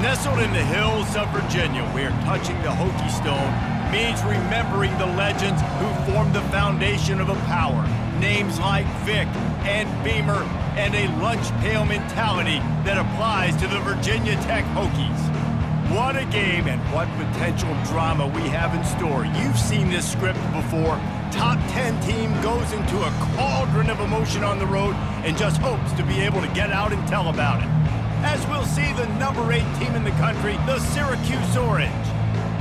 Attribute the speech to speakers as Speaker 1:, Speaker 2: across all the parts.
Speaker 1: Nestled in the hills of Virginia, where touching the Hokie Stone means remembering the legends who formed the foundation of a power. Names like Vic and Beamer, and a lunch pail mentality that applies to the Virginia Tech Hokies. What a game and what potential drama we have in store. You've seen this script before. Top 10 team goes into a cauldron of emotion on the road and just hopes to be able to get out and tell about it. As we'll see the number 8 team in the country, the Syracuse Orange,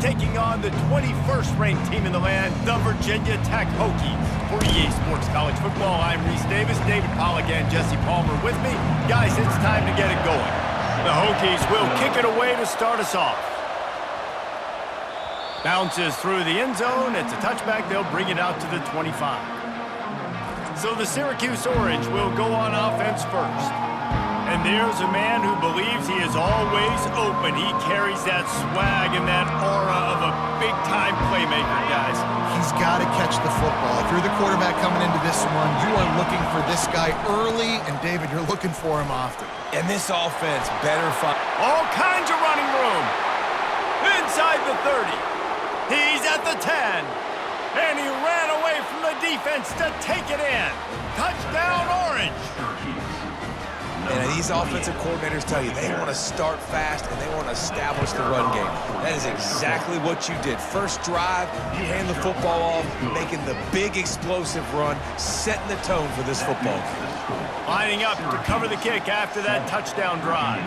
Speaker 1: taking on the 21st ranked team in the land, the Virginia Tech Hokies. For EA Sports College Football, I'm Reese Davis, David Pollack and Jesse Palmer with me. Guys, it's time to get it going. The Hokies will kick it away to start us off. Bounces through the end zone. It's a touchback. They'll bring it out to the 25. So the Syracuse Orange will go on offense first. And there's a man who believes he is always open. He carries that swag and that aura of a big-time playmaker, guys.
Speaker 2: He's got to catch the football. If you're the quarterback coming into this one, you are looking for this guy early, and David, you're looking for him often.
Speaker 3: And this offense better find
Speaker 1: all kinds of running room. Inside the 30. He's at the 10. And he ran away from the defense to take it in. Touchdown, Orange.
Speaker 3: And these offensive coordinators tell you they want to start fast and they want to establish the run game. That is exactly what you did. First drive, you hand the football off, making the big explosive run, setting the tone for this football game.
Speaker 1: Lining up to cover the kick after that touchdown drive.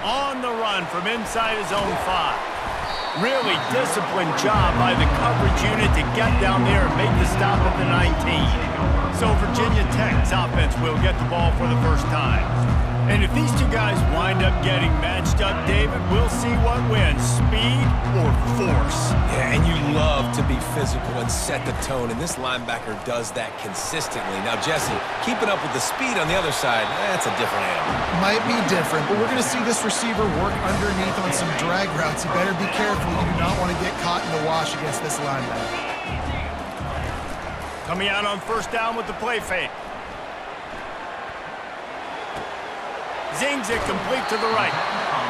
Speaker 1: On the run from inside his own 5. Really disciplined job by the coverage unit to get down there and make the stop at the 19. So Virginia Tech's offense will get the ball for the first time. And if these two guys wind up getting matched up, David, we'll see what wins, speed or force.
Speaker 3: Yeah, and you love to be physical and set the tone, and this linebacker does that consistently. Now, Jesse, keeping up with the speed on the other side, that's a different animal.
Speaker 2: Might be different, but we're going to see this receiver work underneath on some drag routes. You better be careful. You do not want to get caught in the wash against this linebacker.
Speaker 1: Coming out on first down with the play fake. Zings it complete to the right.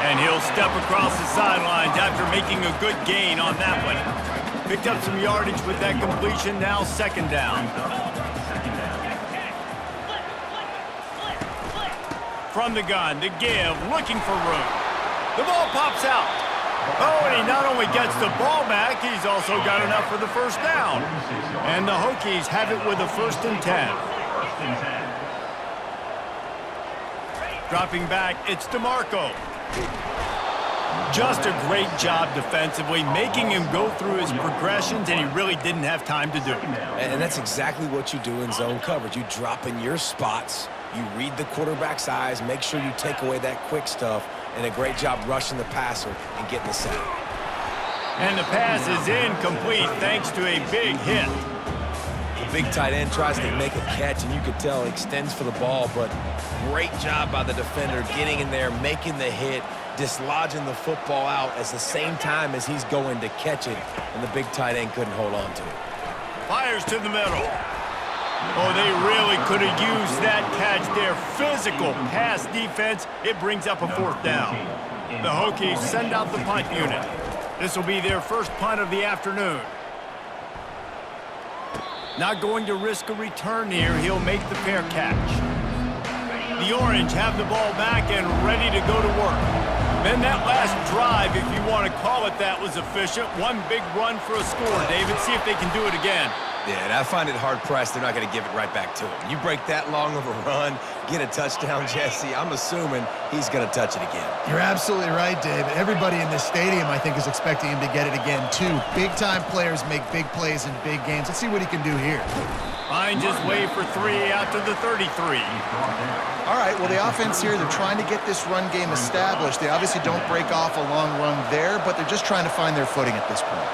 Speaker 1: And he'll step across the sidelines after making a good gain on that one. Picked up some yardage with that completion, now second down. From the gun, the give, looking for room. The ball pops out. Oh, and he not only gets the ball back, he's also got enough for the first down. And the Hokies have it with a 1st and 10. Dropping back, it's DeMarco. Just a great job defensively, making him go through his progressions, and he really didn't have time to do it.
Speaker 3: And that's exactly what you do in zone coverage. You drop in your spots, you read the quarterback's eyes, make sure you take away that quick stuff, and a great job rushing the passer and getting the sack.
Speaker 1: And the pass is incomplete thanks to a big hit.
Speaker 3: The big tight end tries to make a catch, and you could tell he extends for the ball, but great job by the defender getting in there, making the hit, dislodging the football out at the same time as he's going to catch it, and the big tight end couldn't hold on to it.
Speaker 1: Fires to the middle. Oh, they really could have used that catch there. Physical pass defense. It brings up a 4th down. The Hokies send out the punt unit. This will be their first punt of the afternoon. Not going to risk a return here. He'll make the fair catch. The Orange have the ball back and ready to go to work. Then that last drive, if you want to call it that, was efficient. One big run for a score. David, see if they can do it again.
Speaker 3: Yeah, and I find it hard-pressed they're not going to give it right back to him. You break that long of a run, get a touchdown, Jesse, I'm assuming he's going to touch it again.
Speaker 2: You're absolutely right, David. Everybody in this stadium, I think, is expecting him to get it again, too. Big-time players make big plays in big games. Let's see what he can do here.
Speaker 1: Finds his way for 3 out to the 33.
Speaker 2: All right, well, the offense here, they're trying to get this run game established. They obviously don't break off a long run there, but they're just trying to find their footing at this point.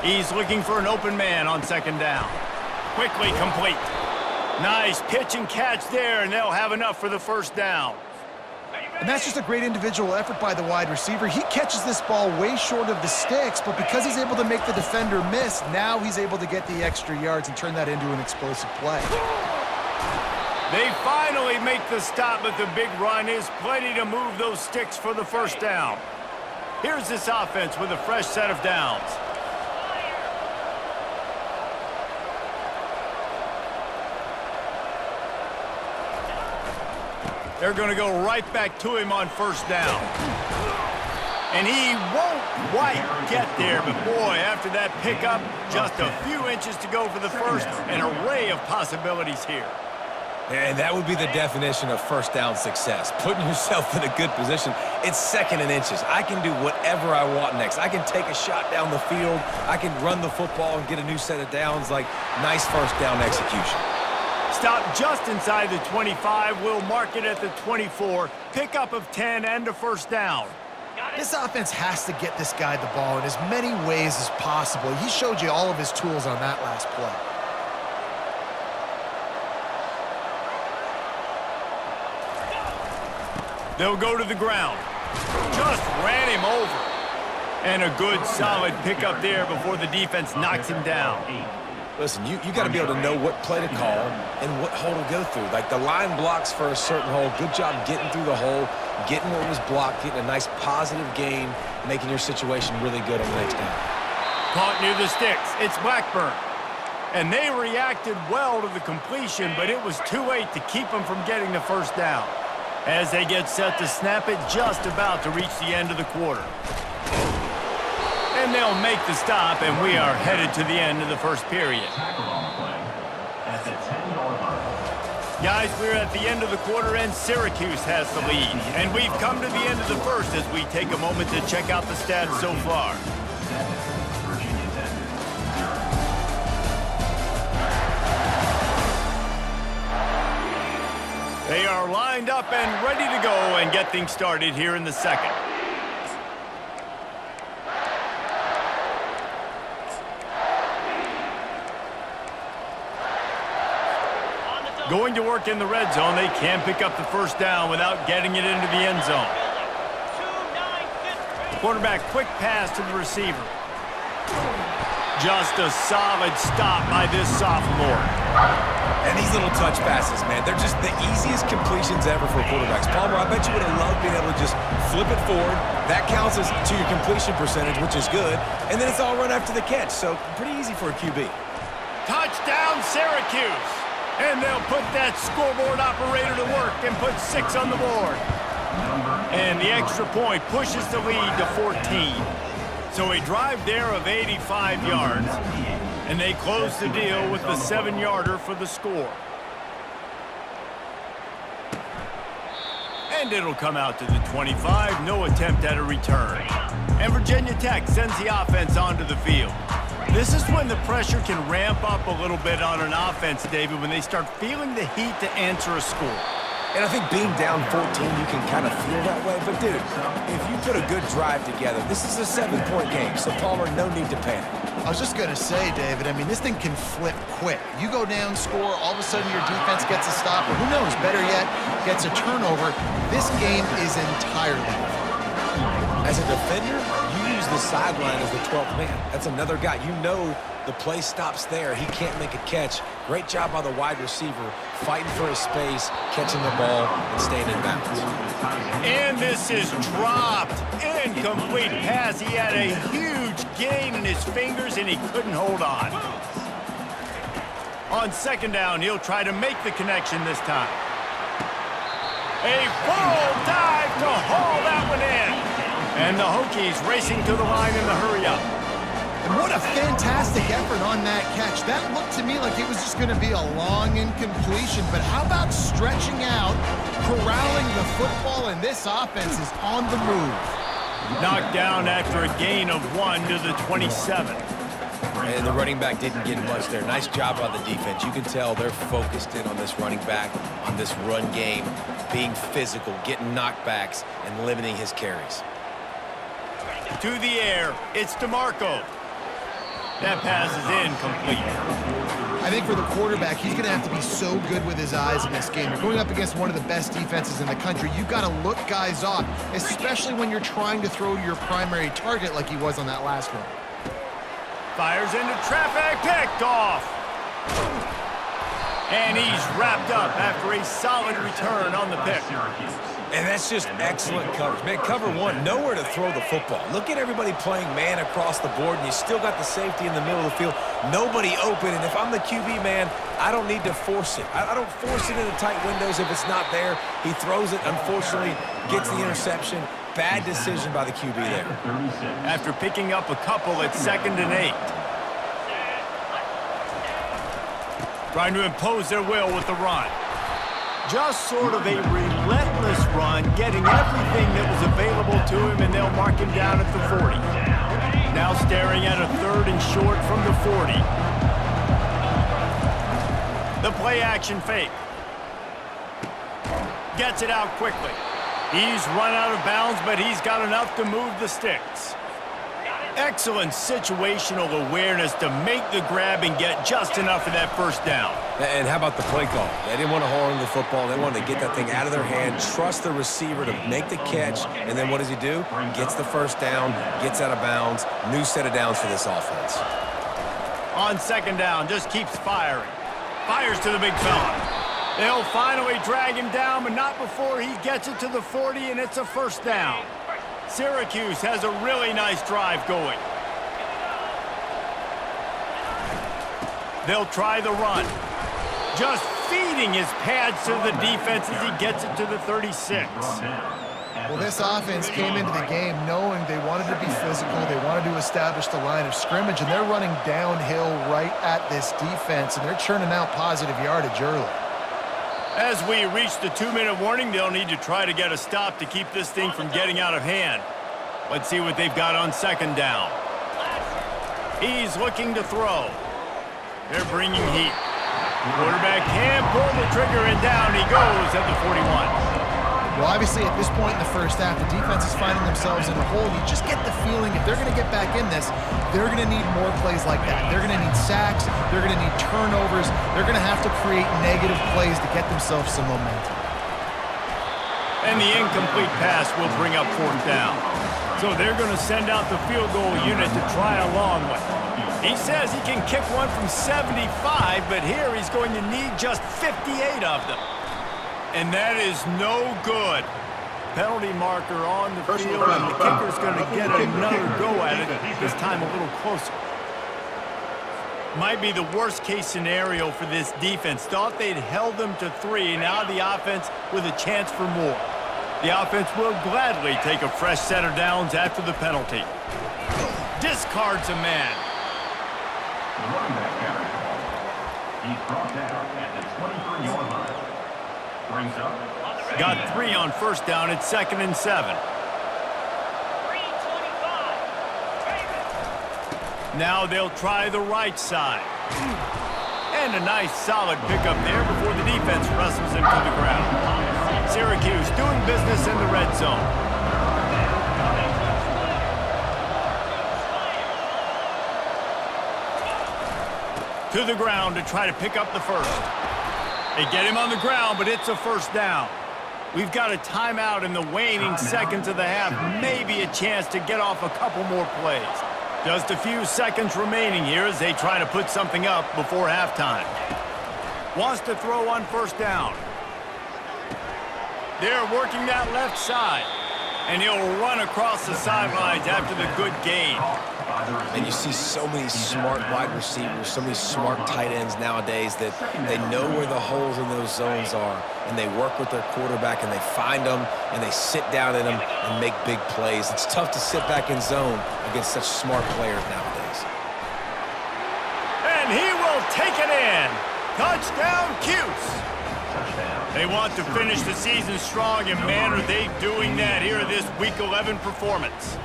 Speaker 1: He's looking for an open man on second down. Quickly complete. Nice pitch and catch there, and they'll have enough for the first down.
Speaker 2: And that's just a great individual effort by the wide receiver. He catches this ball way short of the sticks, but because he's able to make the defender miss, now he's able to get the extra yards and turn that into an explosive play.
Speaker 1: They finally make the stop, but the big run is plenty to move those sticks for the first down. Here's this offense with a fresh set of downs. They're going to go right back to him on first down. And he won't quite get there, but boy, after that pickup, just a few inches to go for the first. An array of possibilities here.
Speaker 3: And that would be the definition of first down success, putting yourself in a good position. It's second and inches. I can do whatever I want next. I can take a shot down the field. I can run the football and get a new set of downs. Like, nice first down execution.
Speaker 1: Stop just inside the 25. We'll mark it at the 24. Pickup of 10 and a first down.
Speaker 2: This offense has to get this guy the ball in as many ways as possible. He showed you all of his tools on that last play.
Speaker 1: They'll go to the ground. Just ran him over. And a good, solid pickup there before the defense knocks him down.
Speaker 3: Listen, you got to be able to know what play to call and what hole to go through. Like, the line blocks for a certain hole. Good job getting through the hole, getting what was blocked, getting a nice positive gain, making your situation really good on the next down.
Speaker 1: Caught near the sticks. It's Blackburn. And they reacted well to the completion, but it was too late to keep them from getting the first down. As they get set to snap it, just about to reach the end of the quarter. And they'll make the stop, and we are headed to the end of the first period. Guys, we're at the end of the quarter, and Syracuse has the lead. And we've come to the end of the first as we take a moment to check out the stats so far. They are lined up and ready to go and get things started here in the second. Going to work in the red zone. They can pick up the first down without getting it into the end zone. Quarterback, quick pass to the receiver. Just a solid stop by this sophomore.
Speaker 3: And these little touch passes, man, they're just the easiest completions ever for quarterbacks. Palmer, I bet you would have loved being able to just flip it forward. That counts as to your completion percentage, which is good. And then it's all run after the catch, so pretty easy for a QB.
Speaker 1: Touchdown, Syracuse! And they'll put that scoreboard operator to work and put 6 on the board. And the extra point pushes the lead to 14. So a drive there of 85 yards. And they close the deal with the 7-yarder for the score. And it'll come out to the 25. No attempt at a return. And Virginia Tech sends the offense onto the field. This is when the pressure can ramp up a little bit on an offense, David, when they start feeling the heat to answer a score.
Speaker 3: And I think being down 14, you can kind of feel that way. But, dude, if you put a good drive together, this is a 7-point game. So, Palmer, no need to panic.
Speaker 2: I was just going to say, David, I mean, this thing can flip quick. You go down, score, all of a sudden your defense gets a stop, or who knows, better yet, gets a turnover. This game is entirely different.
Speaker 3: As a defender, you use the sideline as the 12th man. That's another guy. You know the play stops there. He can't make a catch. Great job by the wide receiver, fighting for his space, catching the ball, and staying in bounds.
Speaker 1: And this is dropped. Incomplete pass. He had a huge gain in his fingers, and he couldn't hold on. On second down, he'll try to make the connection this time. A full dive to haul that one in. And the Hokies racing to the line in the hurry-up.
Speaker 2: And what a fantastic effort on that catch. That looked to me like it was just going to be a long incompletion. But how about stretching out, corralling the football, and this offense is on the move.
Speaker 1: Knocked down after a gain of 1 to the 27.
Speaker 3: And the running back didn't get much there. Nice job by the defense. You can tell they're focused in on this running back, on this run game, being physical, getting knockbacks, and limiting his carries.
Speaker 1: To the air, it's DeMarco. That pass is incomplete.
Speaker 2: I think for the quarterback, he's going to have to be so good with his eyes in this game. You're going up against one of the best defenses in the country. You've got to look guys off, especially when you're trying to throw to your primary target like he was on that last one.
Speaker 1: Fires into traffic, picked off. And he's wrapped up after a solid return on the pick.
Speaker 3: And that's just excellent coverage. Man, cover one, nowhere to throw the football. Look at everybody playing man across the board, and you still got the safety in the middle of the field. Nobody open, and if I'm the QB, man, I don't need to force it. I don't force it into tight windows if it's not there. He throws it, unfortunately, gets the interception. Bad decision by the QB there.
Speaker 1: After picking up a couple at 2nd and 8. Trying to impose their will with the run. Just sort of a relentless run, getting everything that was available to him, and they'll mark him down at the 40. Now staring at a 3rd and short from the 40. The play-action fake. Gets it out quickly. He's run out of bounds, but he's got enough to move the sticks. Excellent situational awareness to make the grab and get just enough of that first down.
Speaker 3: And how about the play call? They didn't want to hold on to the football. They wanted to get that thing out of their hand, trust the receiver to make the catch, and then what does he do? Gets the first down, gets out of bounds. New set of downs for this offense.
Speaker 1: On 2nd down, just keeps firing. Fires to the big fella. They'll finally drag him down, but not before he gets it to the 40, and it's a first down. Syracuse has a really nice drive going. They'll try the run. Just feeding his pads to the defense as he gets it to the 36.
Speaker 2: Well, this offense came into the game knowing they wanted to be physical, they wanted to establish the line of scrimmage, and they're running downhill right at this defense, and they're churning out positive yardage early.
Speaker 1: As we reach the 2-minute warning, they'll need to try to get a stop to keep this thing from getting out of hand. Let's see what they've got on 2nd down. He's looking to throw. They're bringing heat. Quarterback can pull the trigger, and down he goes at the 41.
Speaker 2: Well, obviously, at this point in the first half, the defense is finding themselves in a hole. You just get the feeling if they're going to get back in this, they're going to need more plays like that. They're going to need sacks. They're going to need turnovers. They're going to have to create negative plays to get themselves some momentum.
Speaker 1: And the incomplete pass will bring up 4th down. So they're going to send out the field goal unit to try a long one. He says he can kick one from 75, but here he's going to need just 58 of them. And that is no good. Penalty marker on the field, and the kicker's going to get another go at it, this time a little closer. Might be the worst-case scenario for this defense. Thought they'd held them to 3. Now the offense with a chance for more. The offense will gladly take a fresh set of downs after the penalty. Discards a man.
Speaker 4: The running back carry. He's brought down at the 23-yard line. Brings up.
Speaker 1: Got 3 on 1st down at 2nd and 7. Now they'll try the right side. And a nice solid pickup there before the defense wrestles him to the ground. Syracuse doing business in the red zone. To the ground to try to pick up the first. They get him on the ground, but it's a first down. We've got a timeout in the waning seconds of the half. Maybe a chance to get off a couple more plays. Just a few seconds remaining here as they try to put something up before halftime. Wants to throw on 1st down. They're working that left side. And he'll run across the sidelines after the good gain.
Speaker 3: And you see so many smart wide receivers, so many smart tight ends nowadays that they know where the holes in those zones are, and they work with their quarterback, and they find them, and they sit down in them and make big plays. It's tough to sit back in zone against such smart players nowadays.
Speaker 1: And he will take it in. Touchdown, Cuse. They want to finish the season strong, and man, are they doing that here in this Week 11 performance.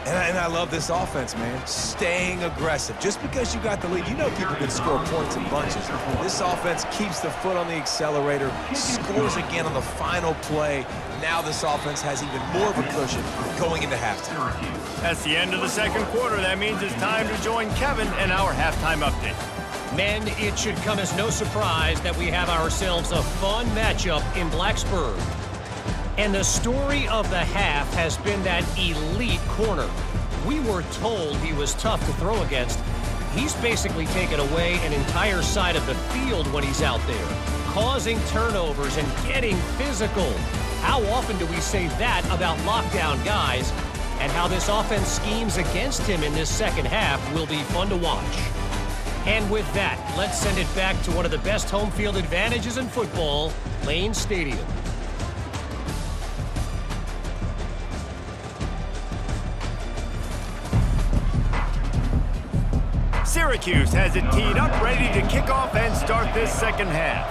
Speaker 3: And I love this offense, man. Staying aggressive. Just because you got the lead, you know people can score points in bunches. This offense keeps the foot on the accelerator, scores again on the final play. Now this offense has even more of a cushion going into halftime.
Speaker 1: That's the end of the 2nd quarter. That means it's time to join Kevin in our halftime update.
Speaker 5: Men, it should come as no surprise that we have ourselves a fun matchup in Blacksburg. And the story of the half has been that elite corner. We were told he was tough to throw against. He's basically taken away an entire side of the field when he's out there, causing turnovers and getting physical. How often do we say that about lockdown guys? And how this offense schemes against him in this second half will be fun to watch. And with that, let's send it back to one of the best home field advantages in football, Lane Stadium.
Speaker 1: Syracuse has it teed up, ready to kick off and start this second half.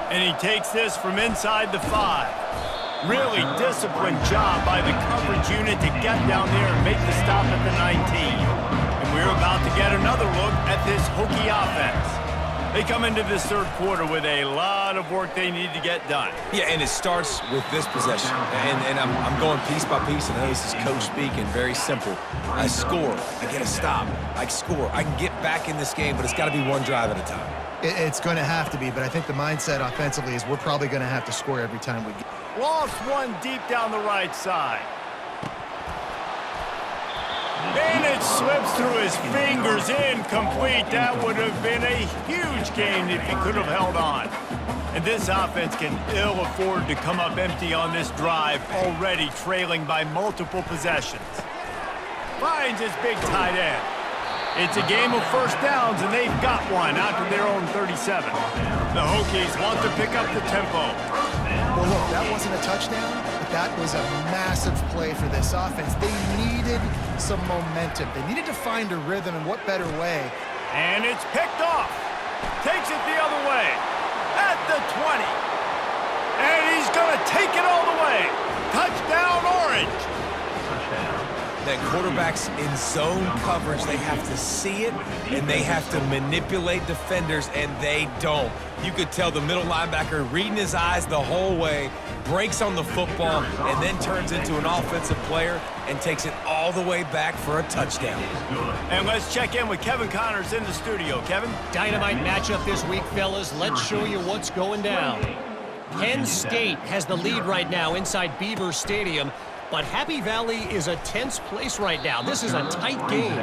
Speaker 1: And he takes this from inside the 5. Really disciplined job by the coverage unit to get down there and make the stop at the 19. And we're about to get another look at this Hokie offense. They come into this third quarter with a lot of work they need to get done.
Speaker 3: Yeah, and it starts with this possession. And I'm going piece by piece, and I know this is coach speaking, very simple. I score, I get a stop, I score. I can get back in this game, but it's got to be one drive at a time.
Speaker 2: It's going to have to be, but I think the mindset offensively is we're probably going to have to score every time we get.
Speaker 1: Lost one deep down the right side. And it slips through his fingers, incomplete. That would have been a huge gain if he could have held on. And this offense can ill afford to come up empty on this drive, already trailing by multiple possessions. Finds his big tight end. It's a game of first downs, and they've got one out to their own 37. The Hokies want to pick up the tempo.
Speaker 2: Well, look, that wasn't a touchdown, but that was a massive play for this offense. They needed some momentum. They needed to find a rhythm, and what better way?
Speaker 1: And it's picked off. Takes it the other way. At the 20. And he's going to take it all the way. Touchdown, Orange.
Speaker 3: That quarterbacks in zone coverage, they have to see it, and they have to manipulate defenders, and they don't. You could tell the middle linebacker reading his eyes the whole way, breaks on the football, and then turns into an offensive player and takes it all the way back for a touchdown.
Speaker 1: And let's check in with Kevin Connors in the studio. Kevin?
Speaker 5: Dynamite matchup this week, fellas. Let's show you what's going down. Penn State has the lead right now inside Beaver Stadium. But Happy Valley is a tense place right now. This is a tight game.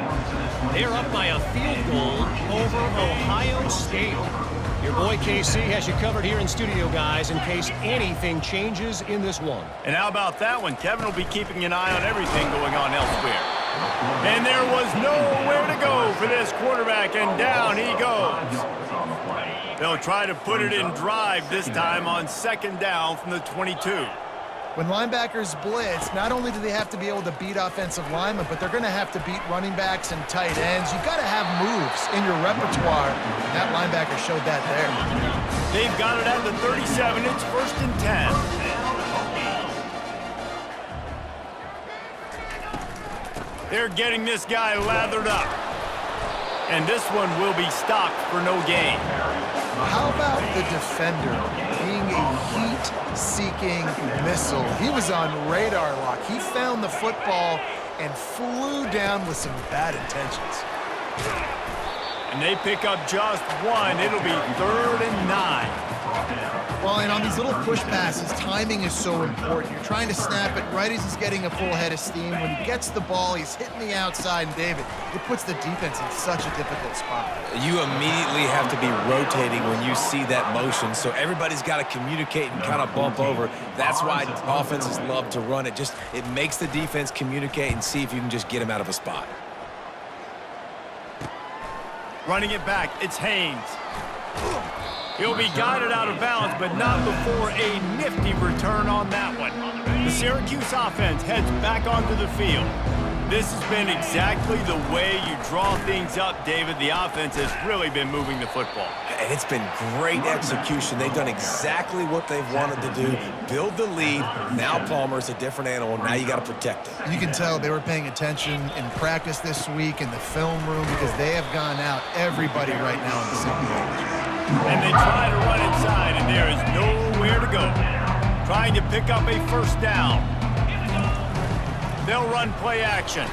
Speaker 5: They're up by a field goal over Ohio State. Your boy KC has you covered here in studio, guys, in case anything changes in this one.
Speaker 1: And how about that one? Kevin will be keeping an eye on everything going on elsewhere. And there was nowhere to go for this quarterback, and down he goes. They'll try to put it in drive this time on second down from the 22.
Speaker 2: When linebackers blitz, not only do they have to be able to beat offensive linemen, but they're going to have to beat running backs and tight ends. You've got to have moves in your repertoire. That linebacker showed that there.
Speaker 1: They've got it at the 37. It's 1st and 10. They're getting this guy lathered up. And this one will be stopped for no gain.
Speaker 2: How about the defender being a heat-seeking missile? He was on radar lock. He found the football and flew down with some bad intentions.
Speaker 1: And they pick up just one. It'll be 3rd and 9.
Speaker 2: Well, and on these little push passes, timing is so important. You're trying to snap it right as he's getting a full head of steam. When he gets the ball, he's hitting the outside, and David, it puts the defense in such a difficult spot.
Speaker 3: You immediately have to be rotating when you see that motion, so everybody's got to communicate and kind of bump over. That's why offenses love to run it. It makes the defense communicate and see if you can just get him out of a spot.
Speaker 1: Running it back, it's Haynes. He'll be guided out of bounds, but not before a nifty return on that one. The Syracuse offense heads back onto the field. This has been exactly the way you draw things up, David. The offense has really been moving the football.
Speaker 3: And it's been great execution. They've done exactly what they've wanted to do. Build the lead. Now Palmer's a different animal. Now you got to protect it.
Speaker 2: You can tell they were paying attention in practice this week in the film room because they have gone out everybody right now in the same page.
Speaker 1: And they try to run inside, and there is nowhere to go. Trying to pick up a 1st down. They'll run play action.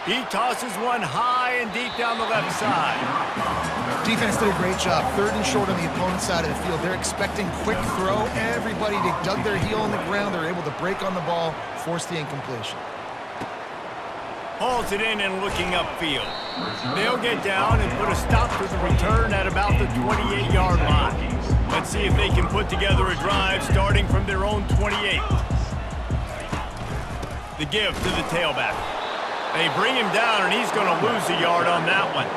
Speaker 1: He tosses one high and deep down the left side.
Speaker 2: Defense did a great job. 3rd and short on the opponent's side of the field. They're expecting quick throw. Everybody dug their heel on the ground. They're able to break on the ball, force the incompletion.
Speaker 1: Hauls it in and looking upfield. They'll get down and put a stop to the return at about the 28-yard line. Let's see if they can put together a drive starting from their own 28. The give to the tailback. They bring him down, and he's going to lose a yard on that one.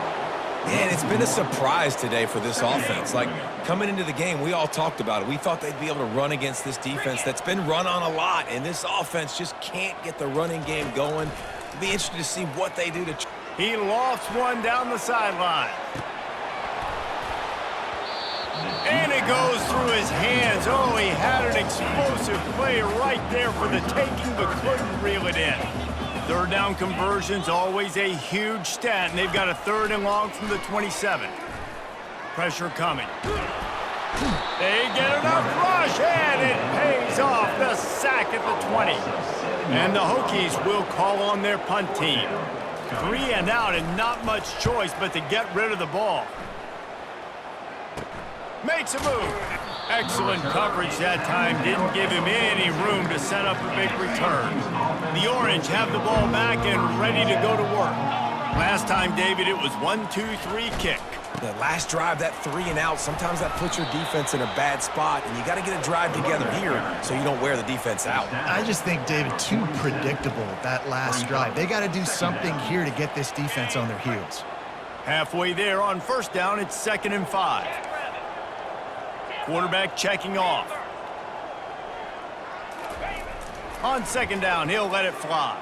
Speaker 3: And it's been a surprise today for this offense. Like, coming into the game, we all talked about it. We thought they'd be able to run against this defense that's been run on a lot, and this offense just can't get the running game going. It'll be interesting to see what they do to...
Speaker 1: He lofts one down the sideline. And it goes through his hands. Oh, he had an explosive play right there for the taking, but couldn't reel it in. 3rd down conversion's always a huge stat, and they've got a 3rd and long from the 27. Pressure coming. They get enough rush, and it pays off. The sack at the 20. And the Hokies will call on their punt team. 3 and out, and not much choice but to get rid of the ball. Makes a move. Excellent coverage that time. Didn't give him any room to set up a big return. The Orange have the ball back and ready to go to work. Last time, David, it was 1-2-3 kick.
Speaker 3: The last drive, that 3 and out, sometimes that puts your defense in a bad spot, and you got to get a drive together here so you don't wear the defense out.
Speaker 2: I just think, David, too predictable that last drive. They got to do something here to get this defense on their heels.
Speaker 1: Halfway there on 1st down, it's 2nd and 5. Quarterback checking off. On 2nd down, he'll let it fly.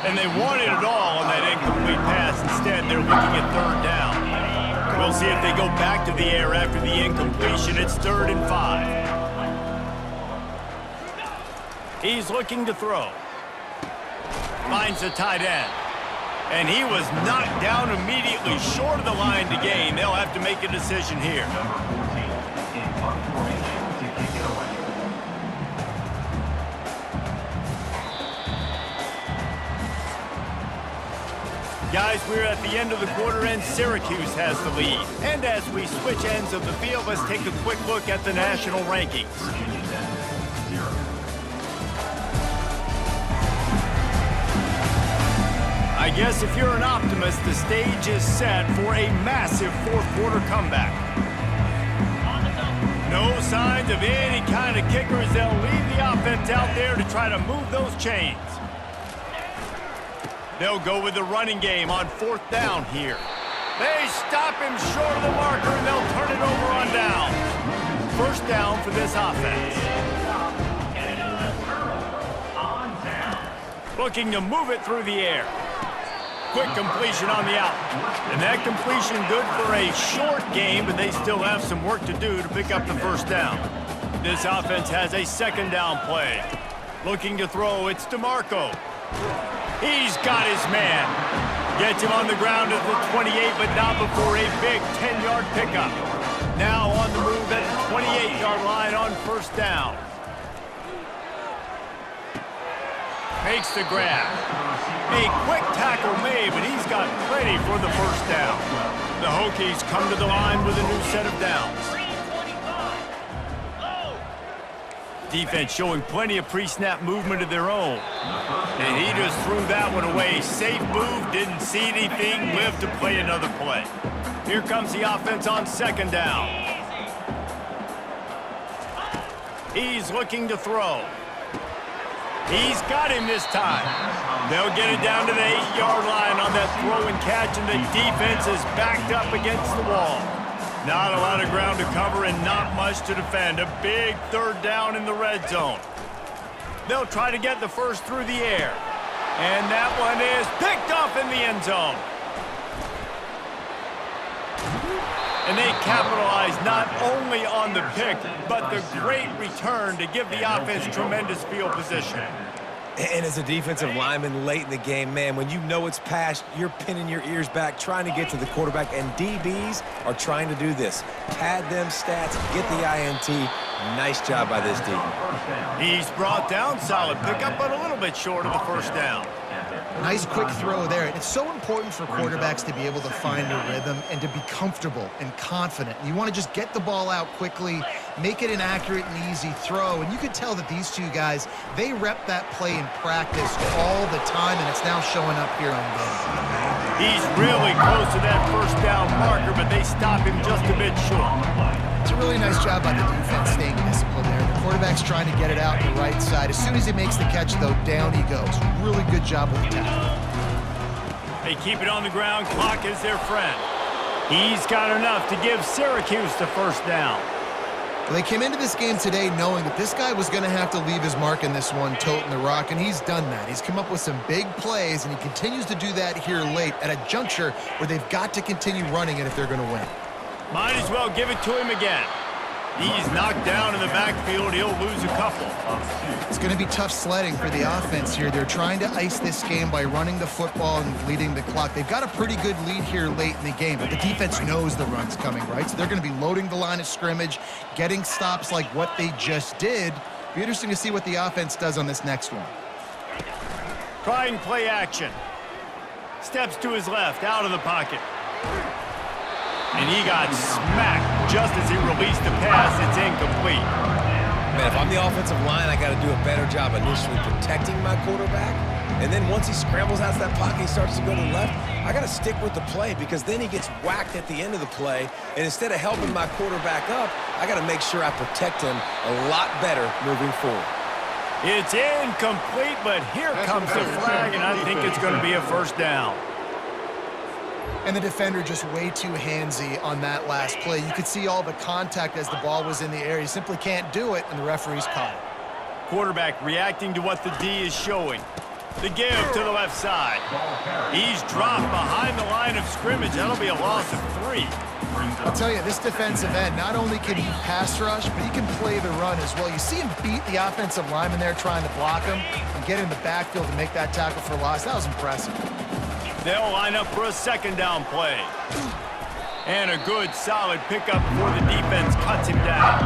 Speaker 1: And they wanted it all on that incomplete pass. Instead, they're looking at 3rd down. We'll see if they go back to the air after the incompletion. It's 3rd and 5. He's looking to throw. Finds the tight end. And he was knocked down immediately short of the line to gain. They'll have to make a decision here. Guys, we're at the end of the quarter, and Syracuse has the lead. And as we switch ends of the field, let's take a quick look at the national rankings. I guess if you're an optimist, the stage is set for a massive 4th quarter comeback. No signs of any kind of kickers. They'll leave the offense out there to try to move those chains. They'll go with the running game on 4th down here. They stop him short of the marker, and they'll turn it over on down. 1st down for this offense. Looking to move it through the air. Quick completion on the out. And that completion good for a short game, but they still have some work to do to pick up the 1st down. This offense has a 2nd down play. Looking to throw, it's DeMarco. He's got his man. Gets him on the ground at the 28, but not before a big 10-yard pickup. Now on the move at the 28-yard line on 1st down. Makes the grab. A quick tackle made, but he's got plenty for the 1st down. The Hokies come to the line with a new set of downs. Defense showing plenty of pre-snap movement of their own. And he just threw that one away. Safe move, didn't see anything, lived to play another play. Here comes the offense on 2nd down. He's looking to throw. He's got him this time. They'll get it down to the 8-yard line on that throw and catch, and the defense is backed up against the wall. Not a lot of ground to cover and not much to defend. A big 3rd down in the red zone. They'll try to get the 1st through the air. And that one is picked off in the end zone. And they capitalize not only on the pick, but the great return to give the offense tremendous field position.
Speaker 3: And as a defensive lineman late in the game, man, when you know it's past, you're pinning your ears back, trying to get to the quarterback, and DBs are trying to do this. Pad them stats, get the INT, Nice job by this D.
Speaker 1: He's brought down, solid pickup, but a little bit short of the first down.
Speaker 2: Nice quick throw there. And it's so important for quarterbacks to be able to find a rhythm and to be comfortable and confident. You want to just get the ball out quickly, make it an accurate and easy throw. And you could tell that these two guys, they rep that play in practice all the time, and it's now showing up here on game.
Speaker 1: He's really close to that first down marker, but they stop him just a bit short.
Speaker 2: It's a really nice job by the defense staying disciplined there. The quarterback's trying to get it out the right side. As soon as he makes the catch, though, down he goes. Really good job with the tackle.
Speaker 1: They keep it on the ground. Clock is their friend. He's got enough to give Syracuse the first down.
Speaker 2: Well, they came into this game today knowing that this guy was going to have to leave his mark in this one, toting the rock, and he's done that. He's come up with some big plays, and he continues to do that here late at a juncture where they've got to continue running it if they're going to win.
Speaker 1: Might as well give it to him again. He's knocked down in the backfield. He'll lose a couple.
Speaker 2: It's going to be tough sledding for the offense here. They're trying to ice this game by running the football and leading the clock. They've got a pretty good lead here late in the game, but the defense knows the run's coming, right? So they're going to be loading the line of scrimmage, getting stops like what they just did. Be interesting to see what the offense does on this next one.
Speaker 1: Trying play action. Steps to his left, out of the pocket. And he got smacked just as he released the pass. It's incomplete.
Speaker 3: Man, if I'm the offensive line, I got to do a better job initially protecting my quarterback. And then once he scrambles out of that pocket, he starts to go to the left, I got to stick with the play because then he gets whacked at the end of the play. And instead of helping my quarterback up, I got to make sure I protect him a lot better moving forward.
Speaker 1: It's incomplete, but here comes the flag, and I think it's going to be a first down.
Speaker 2: And the defender just way too handsy on that last play. You could see all the contact as the ball was in the air. He simply can't do it, and the referee's caught it.
Speaker 1: Quarterback reacting to what the D is showing. The give to the left side. He's dropped behind the line of scrimmage. That'll be a loss of 3.
Speaker 2: I'll tell you, this defensive end, not only can he pass rush, but he can play the run as well. You see him beat the offensive lineman there trying to block him and get in the backfield to make that tackle for loss. That was impressive.
Speaker 1: They'll line up for a second down play. And a good, solid pickup before the defense cuts him down.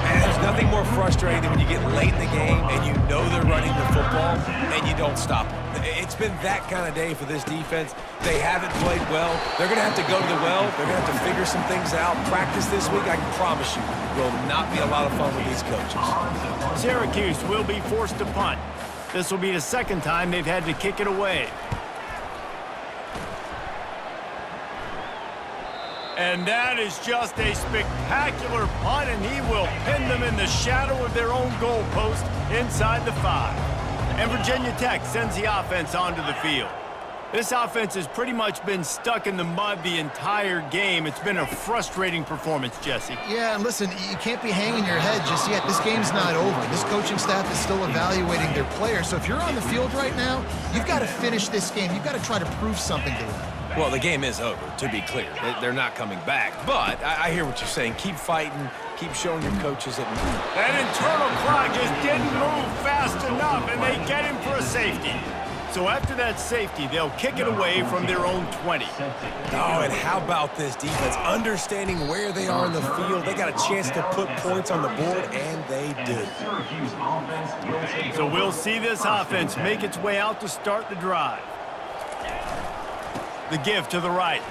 Speaker 3: Man, there's nothing more frustrating than when you get late in the game and you know they're running the football and you don't stop them. It's been that kind of day for this defense. They haven't played well. They're going to have to go to the well. They're going to have to figure some things out. Practice this week, I can promise you, will not be a lot of fun with these coaches.
Speaker 1: Syracuse will be forced to punt. This will be the second time they've had to kick it away. And that is just a spectacular punt, and he will pin them in the shadow of their own goalpost inside the 5. And Virginia Tech sends the offense onto the field. This offense has pretty much been stuck in the mud the entire game. It's been a frustrating performance, Jesse.
Speaker 2: Yeah, and listen, you can't be hanging your head just yet. This game's not over. This coaching staff is still evaluating their players. So if you're on the field right now, you've got to finish this game. You've got to try to prove something to them.
Speaker 3: Well, the game is over, to be clear. They're not coming back. But I hear what you're saying. Keep fighting. Keep showing your coaches that
Speaker 1: that internal clock just didn't move fast enough, and they get him for a safety. So after that safety, they'll kick it away from their own 20.
Speaker 3: Oh, and how about this defense? Understanding where they are in the field. They got a chance to put points on the board, and they did.
Speaker 1: So we'll see this offense make its way out to start the drive. The give to the right.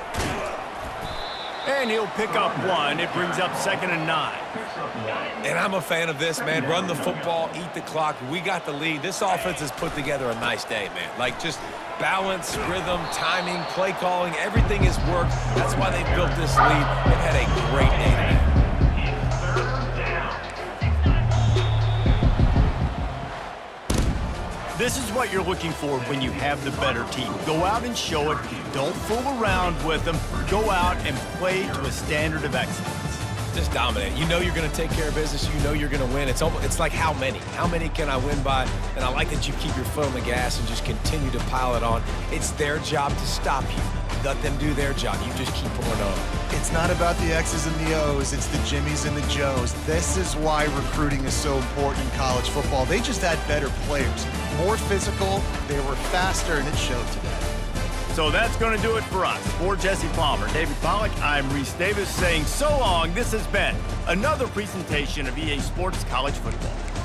Speaker 1: And he'll pick up 1. It brings up 2nd and 9.
Speaker 3: And I'm a fan of this, man. Run the football, eat the clock. We got the lead. This offense has put together a nice day, man. Like, just balance, rhythm, timing, play calling, everything has worked. That's why they built this lead. They've had a great day today.
Speaker 1: This is what you're looking for when you have the better team. Go out and show it. Don't fool around with them. Go out and play to a standard of excellence.
Speaker 3: Just dominate. You know you're going to take care of business. You know you're going to win. It's like how many? How many can I win by? And I like that you keep your foot on the gas and just continue to pile it on. It's their job to stop you. Let them do their job. You just keep pouring on.
Speaker 2: It's not about the X's and the O's. It's the Jimmies and the Joes. This is why recruiting is so important in college football. They just had better players. More physical, they were faster, and it showed today.
Speaker 1: So that's going to do it for us. For Jesse Palmer, David Pollack, I'm Reese Davis saying so long. This has been another presentation of EA Sports College Football.